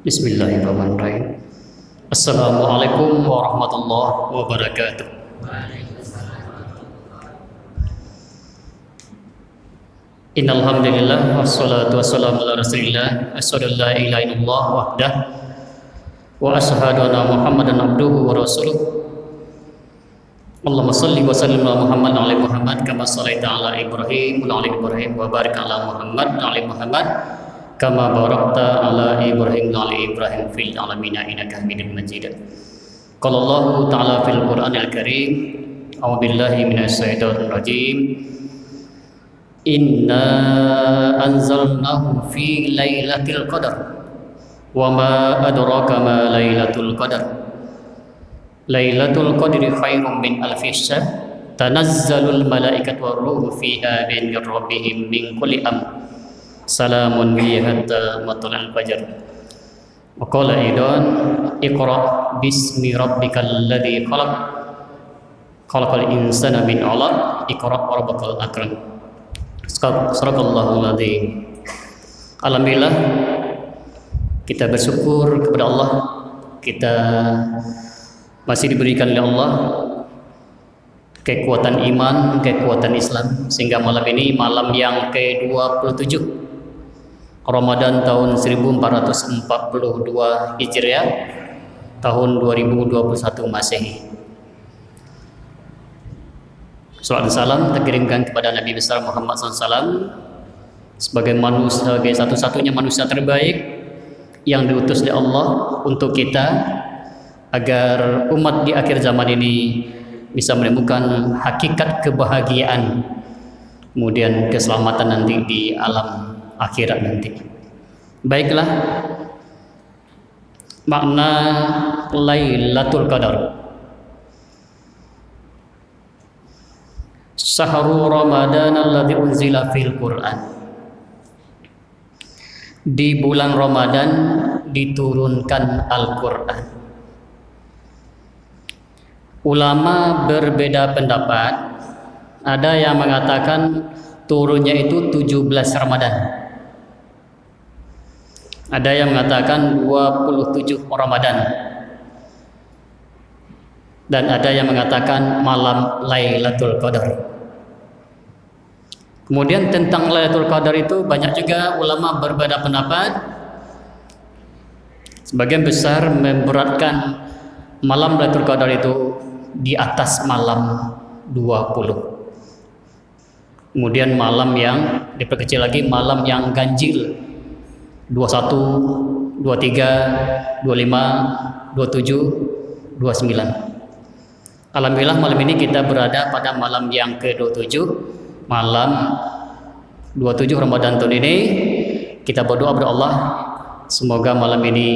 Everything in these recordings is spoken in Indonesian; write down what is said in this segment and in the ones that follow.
Bismillahirrahmanirrahim. Assalamualaikum warahmatullahi wabarakatuh. Innal hamdalillah wassalatu wassalamu ala rasulillah asyhadu an la ilaha illallah wahdah wa asyhadu anna muhammadan abduhu wa rasuluh. Allahumma shalli wa sallim ala Muhammad wa ali Muhammad kama shallaita ala Ibrahim wa ali Ibrahim wa barik ala Muhammad wa ali Muhammad kama barakta ala Ibrahim wa ali Ibrahim fil alamin innaka Hamidum Majid. Qala Allah ta'ala fil Qur'anil Karim, a'udzu billahi minasy syaithanir rajim. Inna anzalnahu fi lailatul qadar wa ma adraka ma lailatul qadar. Lailatul qadri khairum min alfi syahr tanazzalul malaikatu war ruhu fiha bi rabbihim min kulli amr. Salamun hiya hatta matla'il fajr. Wa qala aidan iqra bismi rabbikal ladzi khalaq khalaqal insana min 'alaq iqra wa rabbukal akram. Sadaqallahul adzim. Alhamdulillah kita bersyukur kepada Allah, kita masih diberikan oleh Allah kekuatan iman, kekuatan Islam, sehingga malam ini malam yang ke-27 Ramadan tahun 1442 Hijriah, tahun 2021 Masehi. Salawat dan salam terkirimkan kepada Nabi besar Muhammad SAW sebagai satu-satunya manusia terbaik yang diutus oleh Allah untuk kita, agar umat di akhir zaman ini bisa menemukan hakikat kebahagiaan, kemudian keselamatan nanti di alam akhirat nanti. Baiklah, makna Lailatul Qadar. Syahrul Ramadan alladzi unzila fil Qur'an. Di bulan Ramadan diturunkan Al-Qur'an. Ulama berbeda pendapat. Ada yang mengatakan turunnya itu 17 Ramadan. Ada yang mengatakan 27 Ramadan. Dan ada yang mengatakan malam Lailatul Qadar. Kemudian tentang Lailatul Qadar itu banyak juga ulama berbeda pendapat. Sebagian besar memberatkan malam Lailatul Qadar itu di atas malam 20. Kemudian malam yang diperkecil lagi, malam yang ganjil 21, 23, 25, 27, 29. Alhamdulillah malam ini kita berada pada malam yang ke-27, malam 27 Ramadan tahun ini. Kita berdoa kepada Allah, semoga malam ini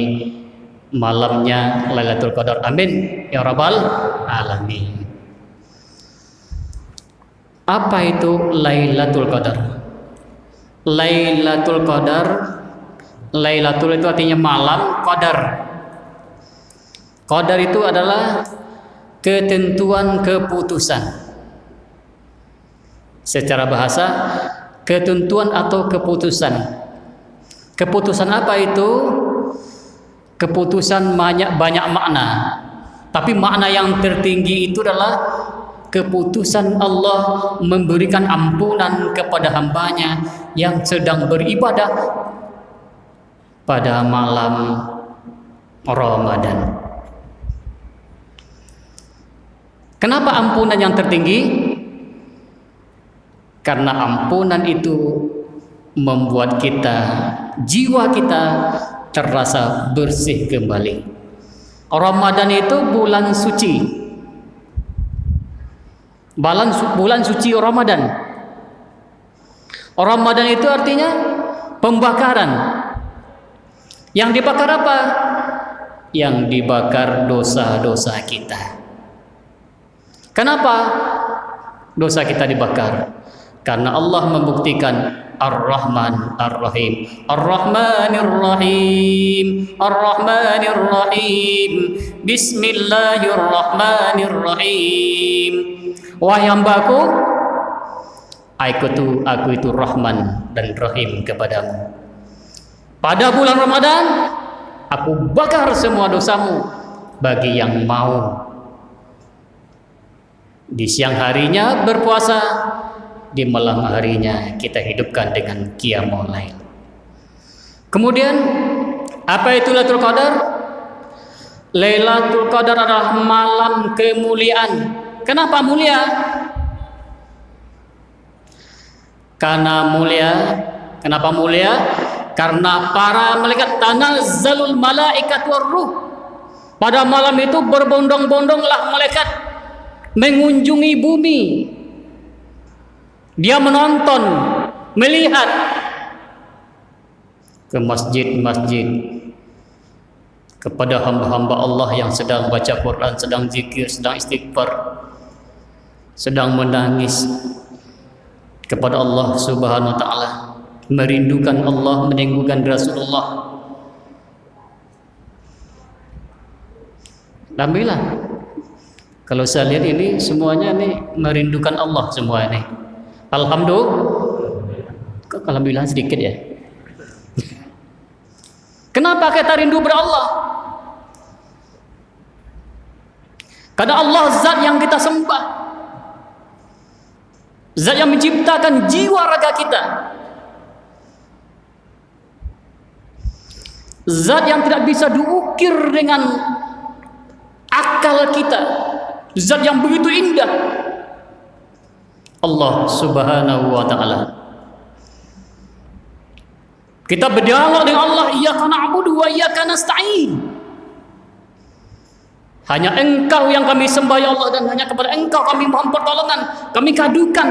malamnya Lailatul Qadar. Amin ya rabbal alamin. Apa itu Lailatul Qadar? Lailatul Qadar, Lailatul itu artinya malam, Qadar. Qadar itu adalah ketentuan keputusan. Secara bahasa, ketentuan atau keputusan. Keputusan apa itu? Keputusan banyak makna, tapi makna yang tertinggi itu adalah keputusan Allah memberikan ampunan kepada hambanya yang sedang beribadah pada malam Ramadan. Kenapa ampunan yang tertinggi? Karena ampunan itu membuat kita, jiwa kita terasa bersih kembali. Ramadan itu bulan suci. Bulan suci Ramadan. Ramadan itu artinya pembakaran. Yang dibakar apa? Yang dibakar dosa-dosa kita. Kenapa dosa kita dibakar? Karena Allah membuktikan Ar-Rahman Ar-Rahim, Ar-Rahmanir Rahim, Ar-Rahmanir Rahim, Bismillahirrahmanirrahim. Wahai hambaku, aku itu Rahman dan Rahim kepadamu. Pada bulan Ramadan Aku bakar semua dosamu bagi yang mau. Di siang harinya berpuasa, di malam harinya kita hidupkan dengan qiyamul lail. Kemudian apa itu Lailatul Qadar? Lailatul Qadar adalah malam kemuliaan. Kenapa mulia? Karena mulia. Kenapa mulia? Karena para malaikat, tanazzalul malaikat warruh. Pada malam itu berbondong-bondonglah malaikat mengunjungi bumi. Dia menonton, melihat ke masjid-masjid, kepada hamba-hamba Allah yang sedang baca Quran, sedang zikir, sedang istighfar, sedang menangis kepada Allah Subhanahu wa taala, merindukan Allah, menenggukan Rasulullah. Alhamdulillah, kalau saya lihat ini semuanya ini merindukan Allah semua ini. Alhamdulillah sedikit ya. Kenapa kita rindu pada Allah? Karena Allah zat yang kita sembah, zat yang menciptakan jiwa raga kita, zat yang tidak bisa diukir dengan akal kita, zat yang begitu indah, Allah Subhanahu wa ta'ala. Kita berdialog dengan Allah, iyyaka na'budu wa iyyaka nasta'in. Hanya Engkau yang kami sembah ya Allah, dan hanya kepada Engkau kami mohon pertolongan. Kami kadukan,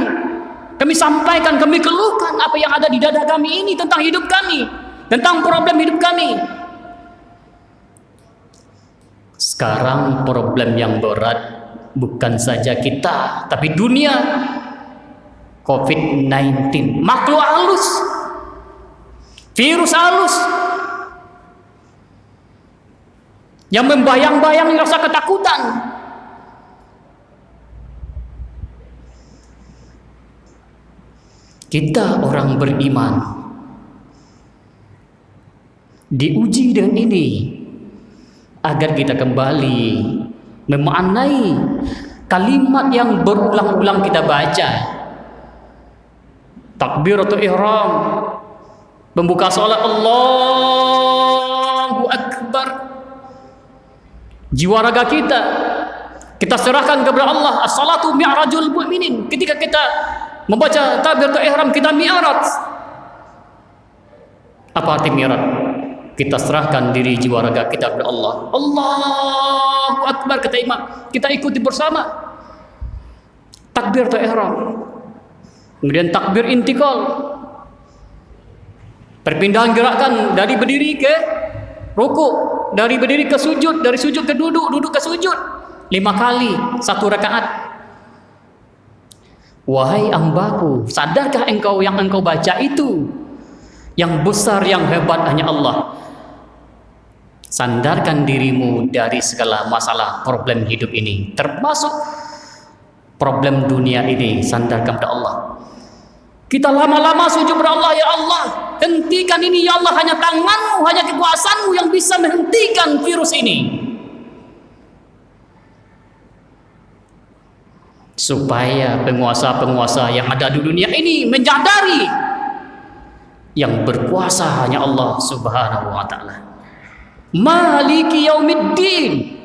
kami sampaikan, kami keluhkan apa yang ada di dada kami ini tentang hidup kami, tentang problem hidup kami. Sekarang problem yang berat bukan saja kita, tapi dunia. COVID-19, makhluk halus, virus halus yang membayang-bayang rasa ketakutan. Kita orang beriman diuji dengan ini agar kita kembali memaknai kalimat yang berulang-ulang kita baca. Takbiratul ihram, pembuka salat, Allahu Akbar. Jiwa raga kita serahkan kepada Allah. As-salatu mi'rajul mu'minin. Ketika kita membaca takbiratul ihram, kita mi'raj. Apa arti mi'raj? Kita serahkan diri jiwa raga kita kepada Allah. Allahu Akbar, kata imam, kita ikuti bersama takbiratul ihram. Kemudian takbir intikal, perpindahan gerakan dari berdiri ke rukuk, dari berdiri ke sujud, dari sujud ke duduk, duduk ke sujud, 5 kali 1 rakaat. Wahai hambaku, sadarkah engkau yang engkau baca itu? Yang besar, yang hebat hanya Allah. Sandarkan dirimu dari segala masalah problem hidup ini, termasuk problem dunia ini. Sandarkan kepada Allah. Kita lama-lama sujud kepada Allah, ya Allah, hentikan ini ya Allah, hanya tanganmu, hanya kekuasaanmu yang bisa menghentikan virus ini. Supaya penguasa-penguasa yang ada di dunia ini menyadari yang berkuasa hanya Allah Subhanahu wa ta'ala. Maliki yaumiddin.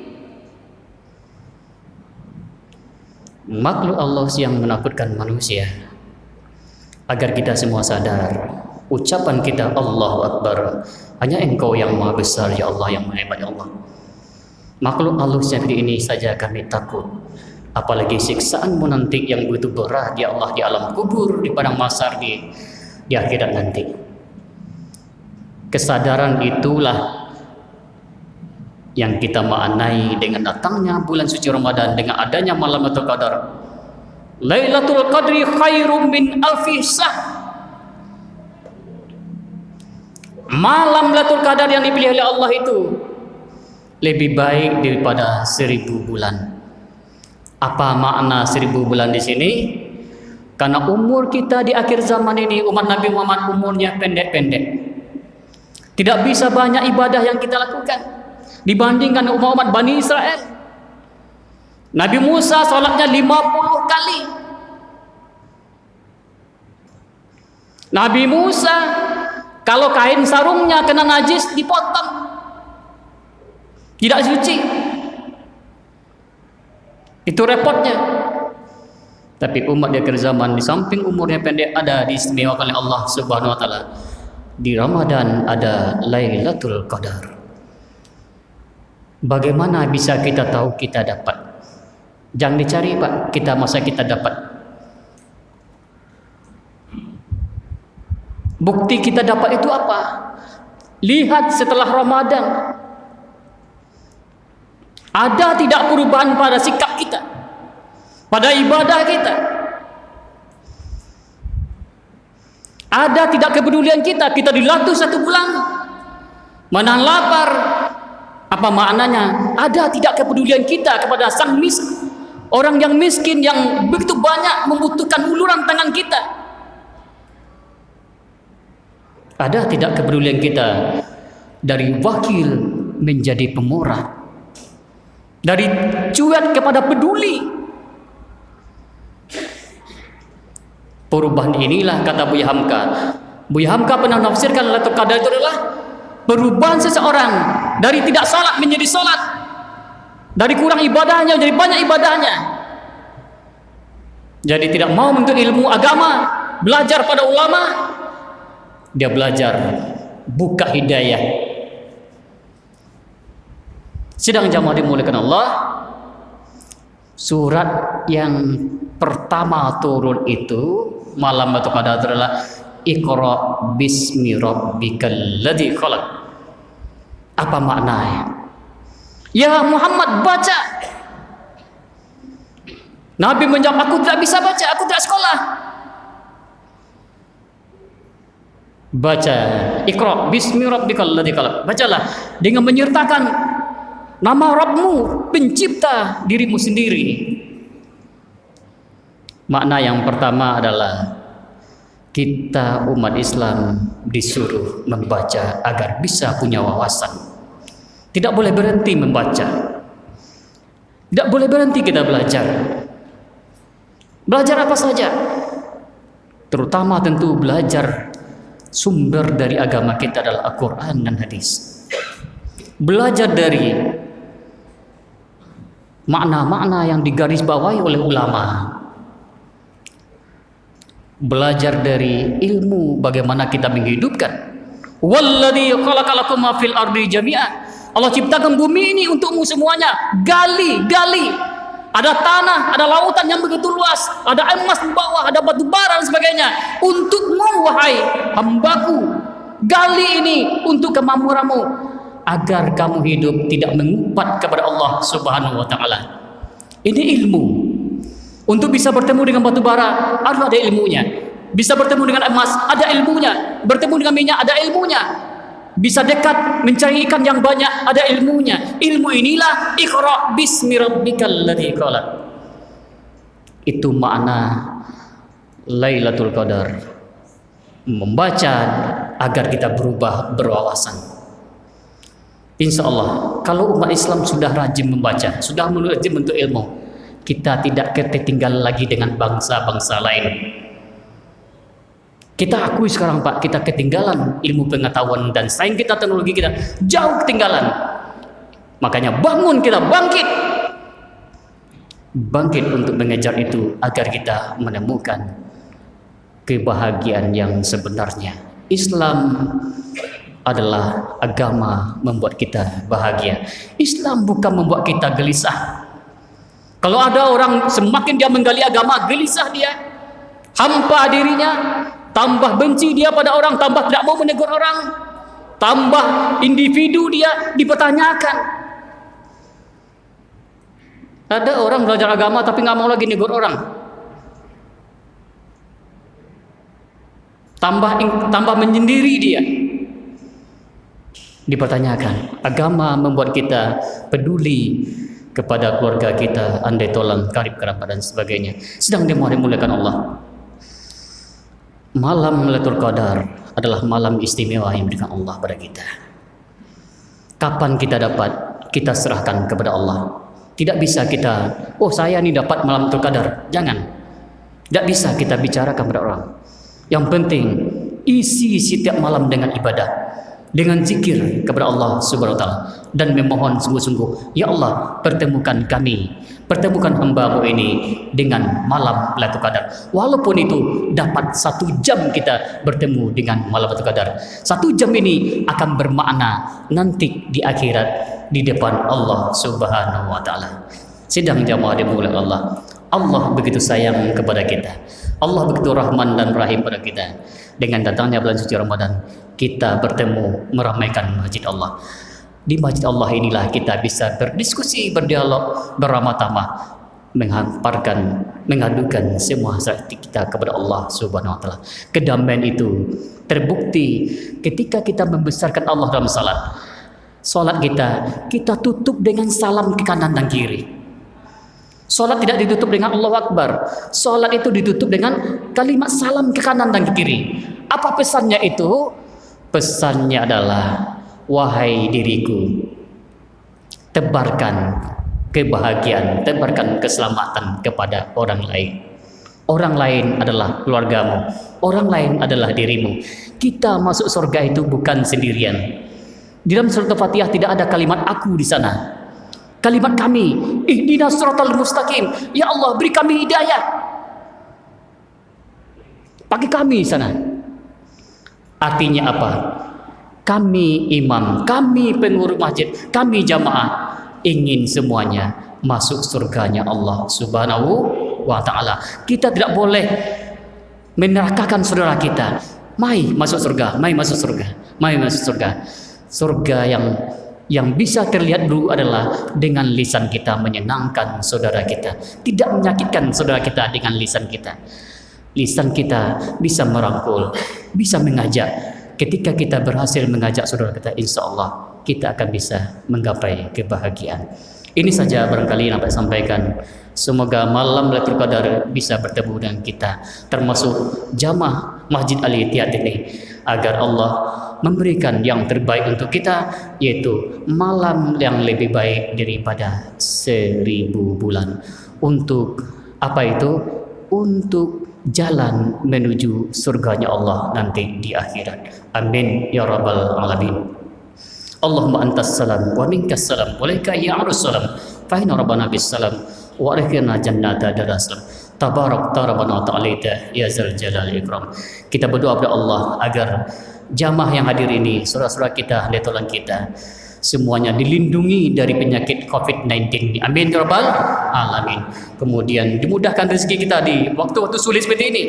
Makhluk Allah yang menakutkan manusia. Agar kita semua sadar, ucapan kita Allahu Akbar, hanya Engkau yang maha besar ya Allah, yang maha hebat ya Allah. Makhluk halus seperti ini saja kami takut, apalagi siksaanmu nanti yang begitu berat ya Allah, di alam kubur, di padang mahsyar, di akhirat nanti. Kesadaran itulah yang kita maknai dengan datangnya bulan suci Ramadan, dengan adanya malam Lailatul Qadar. Lailatul Qadri khairum min alfi syahr. Malam Lailatul Qadar yang dipilih oleh Allah itu lebih baik daripada 1000 bulan. Apa makna 1000 bulan di sini? Karena umur kita di akhir zaman ini, umat Nabi Muhammad umurnya pendek-pendek. Tidak bisa banyak ibadah yang kita lakukan dibandingkan umat Bani Israel. Nabi Musa sholatnya 50 kali. Nabi Musa kalau kain sarungnya kena najis dipotong, tidak suci. Itu repotnya. Tapi umat di akhir zaman, di samping umurnya pendek, ada diistimewakan oleh Allah Subhanahu wa taala. Di Ramadan ada Lailatul Qadar. Bagaimana bisa kita tahu kita dapat? Jangan dicari, Pak, kita masa kita dapat. Bukti kita dapat itu apa? Lihat setelah Ramadan. Ada tidak perubahan pada sikap kita, pada ibadah kita? Ada tidak kepedulian kita? Kita dilatih 1 bulan menahan lapar. Apa maknanya? Ada tidak kepedulian kita kepada orang yang miskin yang begitu banyak membutuhkan uluran tangan kita? Ada tidak kepedulian kita dari wakil menjadi pemurah, dari cuek kepada peduli? Perubahan inilah, kata Buya Hamka. Buya Hamka pernah menafsirkan Lailatul Qadar itu adalah perubahan seseorang dari tidak salat menjadi salat, dari kurang ibadahnya menjadi banyak ibadahnya. Jadi tidak mau menuntut ilmu agama, belajar pada ulama, dia belajar buka hidayah. Sidang jamaah dimuliakan Allah, surat yang pertama turun itu malam Lailatul Qadar adalah Iqra bismi rabbikal ladzi khalaq. Apa maknanya? Ya Muhammad, baca. Nabi menjawab, aku tidak bisa baca, aku tidak sekolah. Baca, Iqra bismi rabbikal ladzi khalaq. Bacalah dengan menyertakan nama Rabbmu, pencipta dirimu sendiri. Makna yang pertama adalah kita umat Islam disuruh membaca agar bisa punya wawasan. Tidak boleh berhenti membaca. Tidak boleh berhenti kita belajar. Belajar apa saja. Terutama tentu belajar sumber dari agama kita adalah Al-Quran dan hadis. Belajar dari makna-makna yang digarisbawahi oleh ulama. Belajar dari ilmu bagaimana kita menghidupkan. Walladzi khalaqalakum ma fil ardi jami'a. Allah ciptakan bumi ini untukmu semuanya. Gali. Ada tanah, ada lautan yang begitu luas, ada emas di bawah, ada batu bara dan sebagainya. Untukmu wahai hambaku, gali ini untuk kemakmuranmu agar kamu hidup tidak mengumpat kepada Allah Subhanahu wa taala. Ini ilmu. Untuk bisa bertemu dengan batu bara harus ada ilmunya. Bisa bertemu dengan emas ada ilmunya. Bertemu dengan minyak ada ilmunya. Bisa dekat mencari ikan yang banyak ada ilmunya. Ilmu inilah Iqra bismi rabbikal ladzi khalaq. Itu makna Lailatul Qadar. Membaca agar kita berubah berwawasan. Insya Allah kalau umat Islam sudah rajin membaca, sudah rajin untuk ilmu, kita tidak ketinggalan lagi dengan bangsa-bangsa lain. Kita akui sekarang, Pak, kita ketinggalan ilmu pengetahuan dan sains kita, teknologi kita jauh ketinggalan. Makanya bangun, kita bangkit untuk mengejar itu agar kita menemukan kebahagiaan yang sebenarnya. Islam adalah agama membuat kita bahagia. Islam bukan membuat kita gelisah. Kalau ada orang semakin dia menggali agama, gelisah dia, hampa dirinya, tambah benci dia pada orang, tambah tidak mau menegur orang, tambah individu dia dipertanyakan. Ada orang belajar agama tapi nggak mau lagi negur orang, tambah menyendiri dia, dipertanyakan. Agama membuat kita peduli kepada keluarga kita, andai tolong, karib kerabat dan sebagainya. Sedang dimuliakan Allah. Malam Lailatul Qadar adalah malam istimewa yang diberikan Allah pada kita. Kapan kita dapat, kita serahkan kepada Allah. Tidak bisa kita, oh saya ini dapat malam Lailatul Qadar. Jangan. Tidak bisa kita bicarakan kepada orang. Yang penting, isi setiap malam dengan ibadah, dengan zikir kepada Allah Subhanahu wa taala, dan memohon sungguh-sungguh, ya Allah, pertemukan kami, pertemukan hamba-Mu ini dengan malam Lailatul Qadar. Walaupun itu dapat 1 jam kita bertemu dengan malam Lailatul Qadar, 1 jam ini akan bermakna nanti di akhirat di depan Allah Subhanahu wa taala. Sidang jamaah dimulai Allah. Allah begitu sayang kepada kita. Allah begitu rahman dan rahim pada kita. Dengan datangnya bulan suci Ramadan, kita bertemu meramaikan masjid Allah. Di masjid Allah inilah kita bisa berdiskusi, berdialog, beramah tamah, menghamparkan, mengadukan semua hati kita kepada Allah Subhanahu wa taala. Kedamaian itu terbukti ketika kita membesarkan Allah dalam salat. Salat kita tutup dengan salam ke kanan dan kiri. Salat tidak ditutup dengan Allahu Akbar. Salat itu ditutup dengan kalimat salam ke kanan dan ke kiri. Apa pesannya itu? Pesannya adalah, wahai diriku, tebarkan kebahagiaan, tebarkan keselamatan kepada orang lain. Orang lain adalah keluargamu, orang lain adalah dirimu. Kita masuk surga itu bukan sendirian. Di dalam surat Al-Fatihah tidak ada kalimat aku di sana. Kalimat kami, ihdinas siratal mustaqim. Ya Allah, beri kami hidayah. Pakai kami di sana. Artinya apa? Kami imam, kami pengurus masjid, kami jamaah ingin semuanya masuk surganya Allah Subhanahu wa taala. Kita tidak boleh menerakakan saudara kita. Mai masuk surga, mai masuk surga, mai masuk surga. Surga yang bisa terlihat dulu adalah dengan lisan kita menyenangkan saudara kita, tidak menyakitkan saudara kita dengan lisan kita. Lisan kita bisa merangkul, bisa mengajak. Ketika kita berhasil mengajak saudara kita, insya Allah kita akan bisa menggapai kebahagiaan. Ini saja barangkali yang dapat saya sampaikan. Semoga malam Lailatul Qadar bisa bertemu dengan kita, termasuk jamaah Masjid Al-Ittihad ini, agar Allah memberikan yang terbaik untuk kita, yaitu malam yang lebih baik daripada 1000 bulan. Untuk apa itu? Untuk jalan menuju surganya Allah nanti di akhirat. Amin ya rabbal alamin. Allahumma antas salam wa minkas salam wa laika ya'rus salam fa inna rabbana bis salam wa alaikana jannata darassalam. Tabarak rabbana ta'ala ya zal jalal ikram. Kita berdoa kepada Allah agar jamaah yang hadir ini, saudara-saudara kita, letolan kita, semuanya dilindungi dari penyakit COVID-19. Amin ya rabbal alamin. Kemudian dimudahkan rezeki kita di waktu-waktu sulit seperti ini.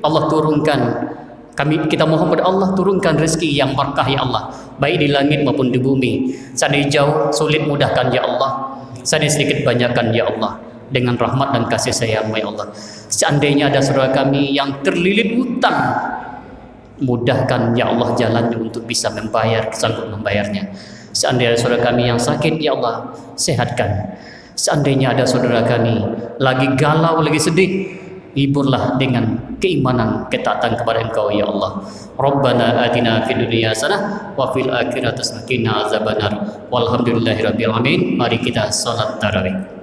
Allah turunkan, kita mohon kepada Allah turunkan rezeki yang berkah ya Allah, baik di langit maupun di bumi. Seandainya jauh sulit, mudahkan ya Allah. Seandainya sedikit, banyakkan ya Allah, dengan rahmat dan kasih sayang ya Allah. Seandainya ada saudara kami yang terlilit hutang, mudahkan ya Allah jalannya untuk bisa membayar, sanggup membayarnya. Seandainya ada saudara kami yang sakit, ya Allah sehatkan. Seandainya ada saudara kami lagi galau, lagi sedih, hiburlah dengan keimanan, ketaatan kepada Engkau ya Allah. Rabbana atina fid dunya hasanah wa fil akhirati hasanah wa qina azabannar. Walhamdulillahirabbil alamin. Mari kita salat tarawih.